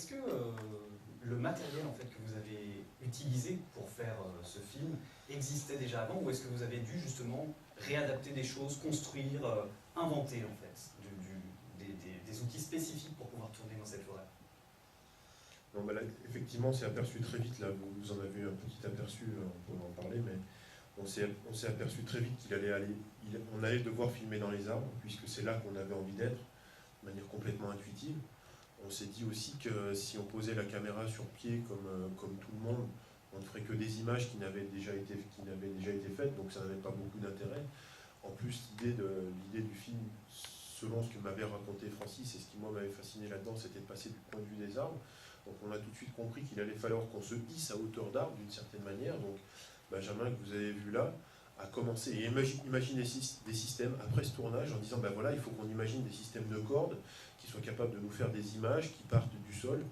Est-ce que le matériel en fait, que vous avez utilisé pour faire ce film existait déjà avant, ou est-ce que vous avez dû justement réadapter des choses, construire, inventer en fait des outils spécifiques pour pouvoir tourner dans cette forêt? Non, bah là, effectivement, on s'est aperçu très vite, là, vous en avez un petit aperçu, on pourrait en parler, mais on s'est aperçu très vite on allait devoir filmer dans les arbres, puisque c'est là qu'on avait envie d'être, de manière complètement intuitive. On s'est dit aussi que si on posait la caméra sur pied comme tout le monde, on ne ferait que des images qui n'avaient déjà été faites, donc ça n'avait pas beaucoup d'intérêt. En plus, l'idée du film, selon ce que m'avait raconté Francis, et ce qui moi m'avait fasciné là-dedans, c'était de passer du point de vue des arbres. Donc on a tout de suite compris qu'il allait falloir qu'on se hisse à hauteur d'arbre d'une certaine manière. Donc Benjamin, que vous avez vu là, a commencé et imaginer des systèmes après ce tournage en disant ben voilà, il faut qu'on imagine des systèmes de cordes qui soient capables de nous faire des images qui partent du sol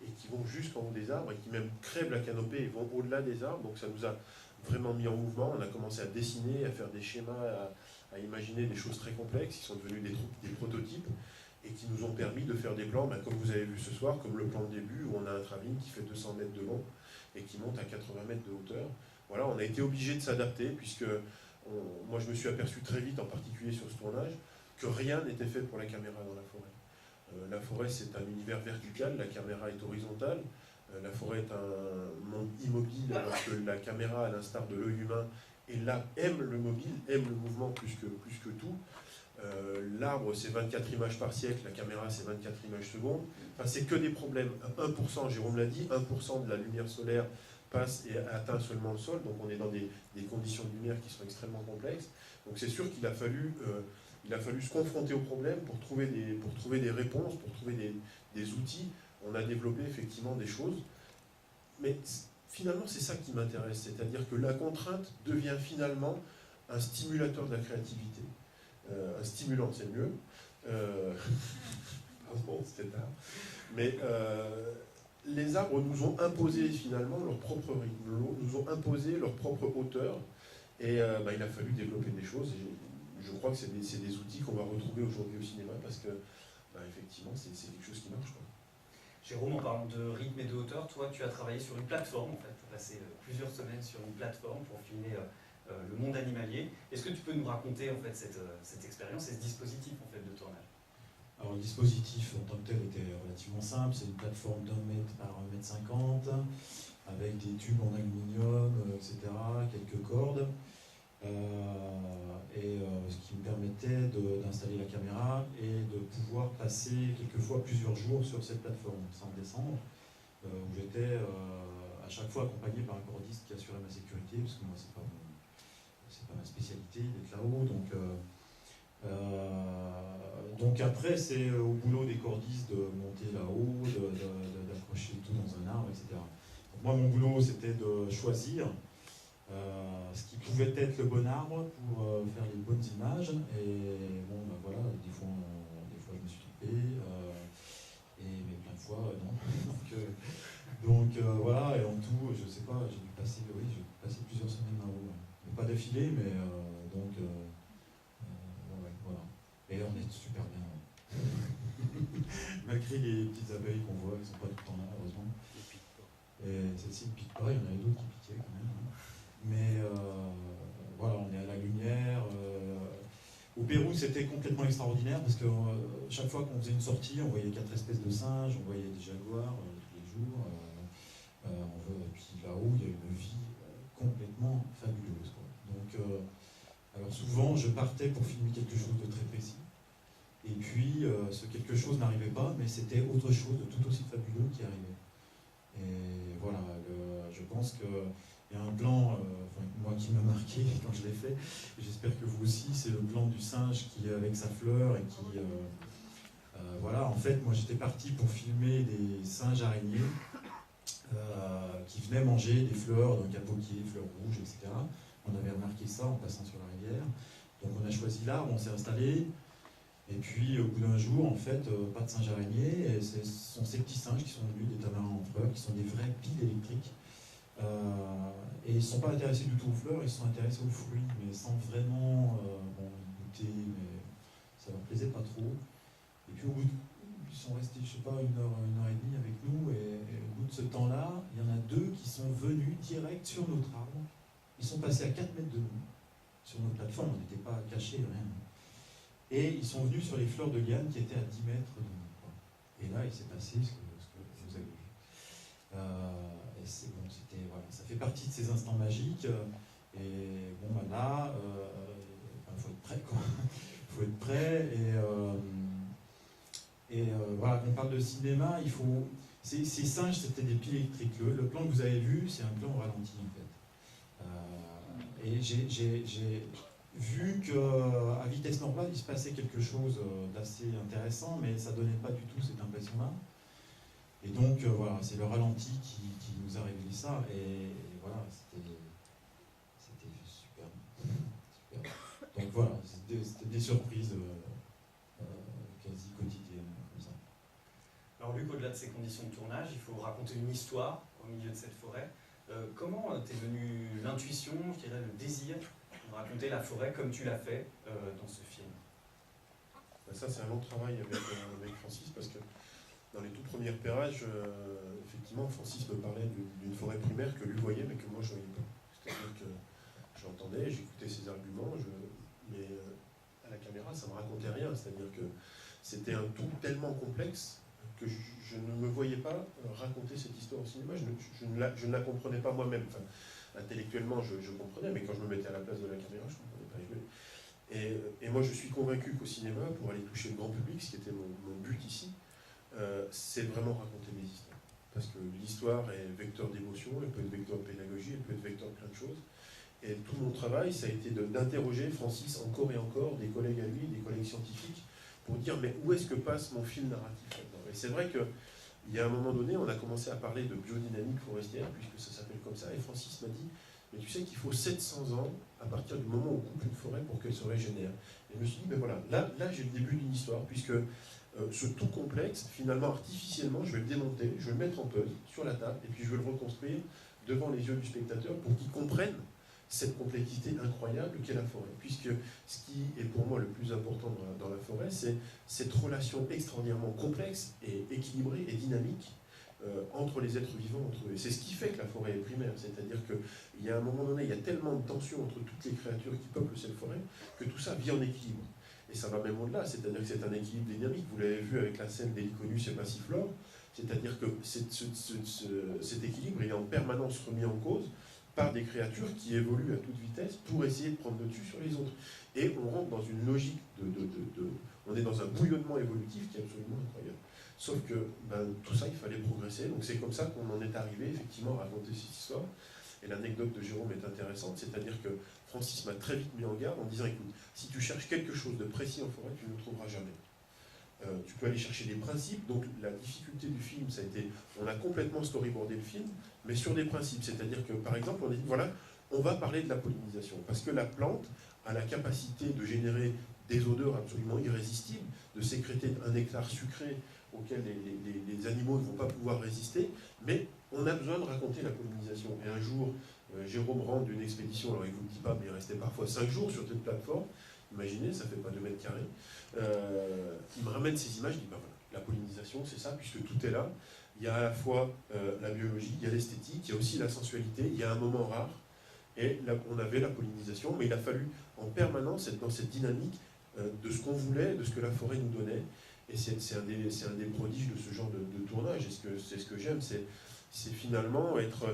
et qui vont jusqu'en haut des arbres et qui même crèvent la canopée et vont au-delà des arbres. Donc ça nous a vraiment mis en mouvement. On a commencé à dessiner, à faire des schémas, à imaginer des choses très complexes qui sont devenus des prototypes et qui nous ont permis de faire des plans, comme vous avez vu ce soir, comme le plan de début où on a un travelling qui fait 200 mètres de long et qui monte à 80 mètres de hauteur. Voilà, on a été obligé de s'adapter puisque moi je me suis aperçu très vite, en particulier sur ce tournage, que rien n'était fait pour la caméra dans la forêt. La forêt, c'est un univers vertical, la caméra est horizontale. La forêt est un monde immobile, alors que la caméra, à l'instar de l'œil humain, est là, aime le mobile, aime le mouvement plus que tout. L'arbre, c'est 24 images par siècle, la caméra, c'est 24 images secondes. Enfin, c'est que des problèmes. 1%, Jérôme l'a dit, 1% de la lumière solaire passe et atteint seulement le sol, donc on est dans des conditions de lumière qui sont extrêmement complexes. Donc c'est sûr qu'il a fallu se confronter aux problèmes pour trouver des réponses, pour trouver des outils. On a développé effectivement des choses, mais finalement c'est ça qui m'intéresse, c'est-à-dire que la contrainte devient finalement un stimulateur de la créativité. Un stimulant, c'est mieux. Pardon, c'était tard. Mais les arbres nous ont imposé finalement leur propre rythme, nous ont imposé leur propre hauteur, et il a fallu développer des choses. Et je crois que c'est des outils qu'on va retrouver aujourd'hui au cinéma parce que effectivement, c'est quelque chose qui marche, quoi. Jérôme, en parlant de rythme et de hauteur, toi, tu as travaillé sur une plateforme, en fait, tu as passé plusieurs semaines sur une plateforme pour filmer le monde animalier. Est-ce que tu peux nous raconter en fait cette expérience et ce dispositif en fait de tournage? Alors le dispositif en tant que tel était relativement simple, c'est une plateforme d'1 mètre par 1,50 m avec des tubes en aluminium, etc., quelques cordes, ce qui me permettait d'installer la caméra et de pouvoir passer quelquefois plusieurs jours sur cette plateforme sans descendre, où j'étais à chaque fois accompagné par un cordiste qui assurait ma sécurité, parce que moi c'est pas ma spécialité d'être là-haut, donc après c'est au boulot des cordistes de monter là-haut, d'accrocher tout dans un arbre, etc. Donc moi mon boulot c'était de choisir ce qui pouvait être le bon arbre pour faire les bonnes images, et bon voilà, des fois je me suis trompé, mais plein de fois non. donc voilà, et en tout je sais pas, j'ai dû passer plusieurs semaines là-haut. Pas d'affilée, mais ouais, voilà. Et on est super bien. Ouais. Malgré les petites abeilles qu'on voit, qui ne sont pas tout le temps là, heureusement. Et celle-ci ne pique pas, il y en avait d'autres qui piquaient quand même. Hein. Mais voilà, on est à la lumière. Au Pérou, c'était complètement extraordinaire parce que chaque fois qu'on faisait une sortie, on voyait 4 espèces de singes, on voyait des jaguars tous les jours. Et puis là-haut, il y a une vie complètement fabuleuse, quoi. Donc, alors souvent, je partais pour filmer quelque chose de très précis, et puis ce quelque chose n'arrivait pas, mais c'était autre chose de tout aussi fabuleux qui arrivait. Et voilà, je pense qu'il y a un plan, moi qui m'a marqué quand je l'ai fait, et j'espère que vous aussi, c'est le plan du singe qui est avec sa fleur et qui... voilà, en fait, moi j'étais parti pour filmer des singes araignées qui venaient manger des fleurs, donc capotiers, fleurs rouges, etc. On avait remarqué ça en passant sur la rivière. Donc on a choisi l'arbre, on s'est installé, et puis au bout d'un jour, en fait, pas de singes araignées, et ce sont ces petits singes qui sont venus des tamarins empereurs, qui sont des vraies piles électriques. Et ils ne sont pas intéressés du tout aux fleurs, ils sont intéressés aux fruits, mais sans vraiment goûter, mais ça leur plaisait pas trop. Et puis au bout ils sont restés, je sais pas, une heure et demie avec nous, temps-là, il y en a 2 qui sont venus direct sur notre arbre. Ils sont passés à 4 mètres de nous, sur notre plateforme, on n'était pas cachés, rien. Et ils sont venus sur les fleurs de liane qui étaient à 10 mètres de nous, quoi. Et là, il s'est passé ce que vous avez vu. Et c'est bon, voilà, ça fait partie de ces instants magiques. Et bon, ben là, il faut être prêt, quoi. Il faut être prêt. Voilà, quand on parle de cinéma, il faut. Ces singes, c'était des piles électriques. Le plan que vous avez vu, c'est un plan au ralenti, en fait. Et j'ai vu qu'à vitesse normale, il se passait quelque chose d'assez intéressant, mais ça ne donnait pas du tout cette impression-là. Et donc, voilà, c'est le ralenti qui nous a révélé ça. Et voilà, c'était super. Donc voilà, c'était des surprises quasi quotidiennes, comme ça. Alors Luc, au-delà de ces conditions de tournage, il faut raconter une histoire au milieu de cette forêt. Comment t'es venue l'intuition, je dirais le désir, de raconter la forêt comme tu l'as fait dans ce film? Ça, c'est un long travail avec Francis, parce que dans les tout premiers repérages, effectivement, Francis me parlait d'une forêt primaire que lui voyait, mais que moi je ne voyais pas. C'est-à-dire que j'entendais, j'écoutais ses arguments, mais à la caméra, ça ne me racontait rien. C'est-à-dire que c'était un tout tellement complexe que je ne me voyais pas raconter cette histoire au cinéma. Je ne la comprenais pas moi-même. Enfin, intellectuellement, je comprenais, mais quand je me mettais à la place de la caméra, je ne comprenais pas. Et moi, je suis convaincu qu'au cinéma, pour aller toucher le grand public, ce qui était mon but ici, c'est vraiment raconter mes histoires. Parce que l'histoire est vecteur d'émotion, elle peut être vecteur de pédagogie, elle peut être vecteur de plein de choses. Et tout mon travail, ça a été d'interroger Francis encore et encore, des collègues à lui, des collègues scientifiques, pour dire mais où est-ce que passe mon fil narratif là-dedans. Et c'est vrai qu'il y a un moment donné, on a commencé à parler de biodynamique forestière, puisque ça s'appelle comme ça, et Francis m'a dit mais tu sais qu'il faut 700 ans à partir du moment où on coupe une forêt pour qu'elle se régénère. Et je me suis dit, ben voilà, là j'ai le début d'une histoire, puisque ce tout complexe, finalement, artificiellement, je vais le démonter, je vais le mettre en puzzle sur la table, et puis je vais le reconstruire devant les yeux du spectateur pour qu'il comprenne cette complexité incroyable qu'est la forêt. Puisque ce qui est pour moi le plus important dans la forêt, c'est cette relation extraordinairement complexe et équilibrée et dynamique entre les êtres vivants, entre eux. Et c'est ce qui fait que la forêt est primaire, c'est-à-dire qu'il y a un moment donné, il y a tellement de tensions entre toutes les créatures qui peuplent cette forêt, que tout ça vit en équilibre. Et ça va même au-delà, c'est-à-dire que c'est un équilibre dynamique. Vous l'avez vu avec la scène d'Heliconus et Passiflore, c'est-à-dire que cet équilibre est en permanence remis en cause par des créatures qui évoluent à toute vitesse pour essayer de prendre le dessus sur les autres. Et on rentre dans une logique on est dans un bouillonnement évolutif qui est absolument incroyable. Sauf que tout ça, il fallait progresser. Donc c'est comme ça qu'on en est arrivé effectivement à raconter cette histoire. Et l'anecdote de Jérôme est intéressante, c'est-à-dire que Francis m'a très vite mis en garde en disant, écoute, si tu cherches quelque chose de précis en forêt, tu ne le trouveras jamais. Tu peux aller chercher des principes. Donc la difficulté du film, ça a été, on a complètement storyboardé le film, mais sur des principes. C'est-à-dire que, par exemple, on a dit, voilà, on va parler de la pollinisation, parce que la plante a la capacité de générer des odeurs absolument irrésistibles, de sécréter un nectar sucré auquel les animaux ne vont pas pouvoir résister, mais on a besoin de raconter la pollinisation. Et un jour, Jérôme rentre d'une expédition, alors il ne vous le dit pas, mais il restait parfois 5 jours sur cette plateforme, imaginez, ça ne fait pas 2 mètres carrés, il me ramène ces images, il dit, ben voilà, la pollinisation, c'est ça, puisque tout est là, il y a à la fois la biologie, il y a l'esthétique, il y a aussi la sensualité, il y a un moment rare, et là, on avait la pollinisation, mais il a fallu en permanence être dans cette dynamique de ce qu'on voulait, de ce que la forêt nous donnait. Et c'est un des prodiges de ce genre de tournage. Et c'est ce que j'aime, c'est finalement être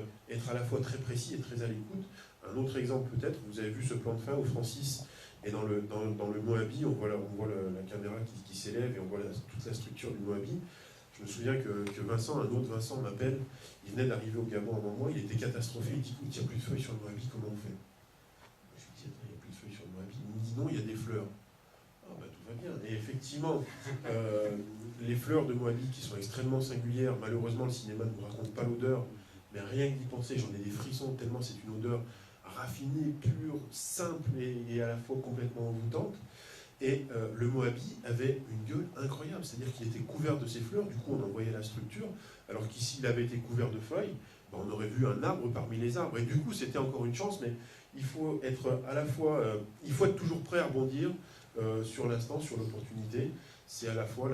à la fois très précis et très à l'écoute. Un autre exemple peut-être, vous avez vu ce plan de fin où Francis est dans le Moabi, on voit la caméra qui s'élève et on voit toute la structure du Moabi. Je me souviens que Vincent, un autre Vincent m'appelle, il venait d'arriver au Gabon à un moment, il était catastrophé, il dit, écoute, il n'y a plus de feuilles sur le Moabi, comment on fait? Je lui dis, attends, il n'y a plus de feuilles sur le Moabi. Il me dit, non, il y a des fleurs. Ah bah tout va bien. Et effectivement, les fleurs de Moabi qui sont extrêmement singulières, malheureusement le cinéma ne vous raconte pas l'odeur, mais rien que d'y penser, j'en ai des frissons tellement c'est une odeur raffinée, pure, simple et à la fois complètement envoûtante. Et le Moabi avait une gueule incroyable, c'est-à-dire qu'il était couvert de ces fleurs, du coup on en voyait la structure, alors qu'ici il avait été couvert de feuilles, ben, on aurait vu un arbre parmi les arbres. Et du coup c'était encore une chance, mais il faut être à la fois, il faut être toujours prêt à rebondir sur l'instant, sur l'opportunité. C'est à la fois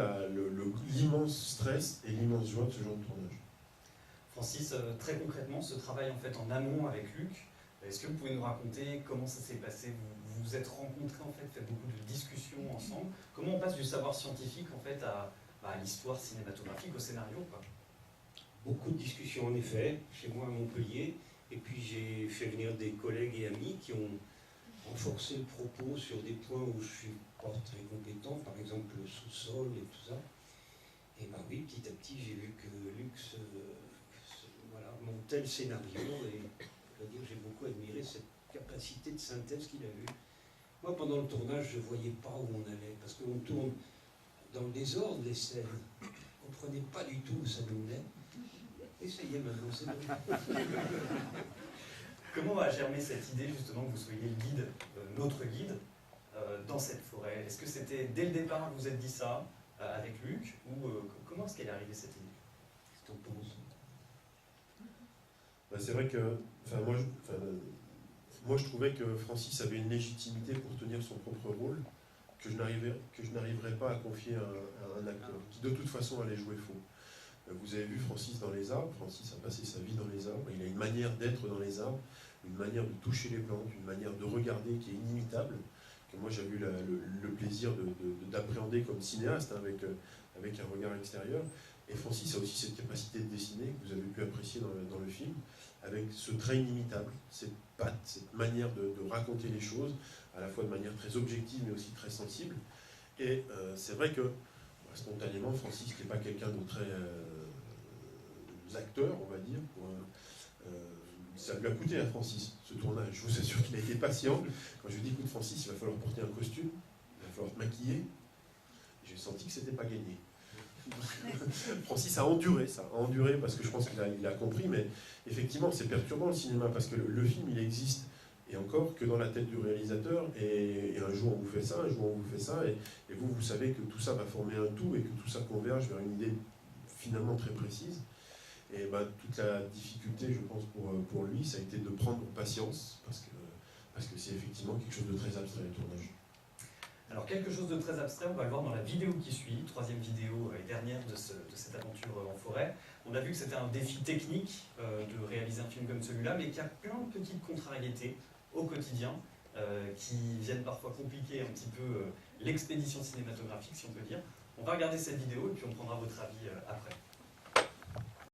l'immense stress et l'immense joie de ce genre de tournage. Francis, très concrètement, ce travail en fait en amont avec Luc, est-ce que vous pouvez nous raconter comment ça s'est passé? Vous vous êtes rencontrés en fait, faites beaucoup de discussions ensemble. Comment on passe du savoir scientifique en fait à l'histoire cinématographique, au scénario, quoi? Beaucoup de discussions en effet, chez moi à Montpellier, et puis j'ai fait venir des collègues et amis qui ont renforcé le propos sur des points où je suis pas très compétent, par exemple le sous-sol et tout ça. Et ben oui, petit à petit, j'ai vu que Luc voilà, montait le scénario, et je dois dire que j'ai beaucoup admiré cette capacité de synthèse qu'il a eue. Moi, pendant le tournage, je ne voyais pas où on allait, parce qu'on tourne dans le désordre les scènes. On ne comprenait pas du tout où ça nous menait. Essayez maintenant, c'est bon. Comment a germé cette idée justement que vous soyez le guide, notre guide, dans cette forêt? Est-ce que c'était dès le départ que vous vous êtes dit ça, avec Luc, ou comment est-ce qu'elle est arrivée cette idée? Qu'est-ce que t'en penses? C'est vrai que moi je trouvais que Francis avait une légitimité pour tenir son propre rôle que je n'arriverais pas à confier à un acteur qui de toute façon allait jouer faux. Vous avez vu Francis dans les arbres. Francis a passé sa vie dans les arbres. Il a une manière d'être dans les arbres, une manière de toucher les plantes, une manière de regarder qui est inimitable, que moi j'ai eu le plaisir d'appréhender comme cinéaste, hein, avec un regard extérieur. Et Francis a aussi cette capacité de dessiner que vous avez pu apprécier dans le film, avec ce trait inimitable, cette patte, cette manière de raconter les choses, à la fois de manière très objective mais aussi très sensible. Et c'est vrai que spontanément, Francis n'est pas quelqu'un de très acteur, on va dire. Ça lui a coûté à Francis, ce tournage. Je vous assure qu'il a été patient. Quand je lui ai dit, écoute Francis, il va falloir porter un costume, il va falloir te maquiller. J'ai senti que c'était pas gagné. Francis a enduré ça, parce que je pense qu'il a compris, mais effectivement c'est perturbant le cinéma, parce que le film il existe, et encore que dans la tête du réalisateur, et un jour on vous fait ça, un jour on vous fait ça, et vous savez que tout ça va former un tout, et que tout ça converge vers une idée finalement très précise. Et toute la difficulté, je pense, pour lui, ça a été de prendre patience, parce que c'est effectivement quelque chose de très abstrait, le tournage. Alors quelque chose de très abstrait, on va le voir dans la vidéo qui suit, troisième vidéo et dernière de cette aventure en forêt. On a vu que c'était un défi technique de réaliser un film comme celui-là, mais qu'il y a plein de petites contrariétés au quotidien qui viennent parfois compliquer un petit peu l'expédition cinématographique, si on peut dire. On va regarder cette vidéo et puis on prendra votre avis après.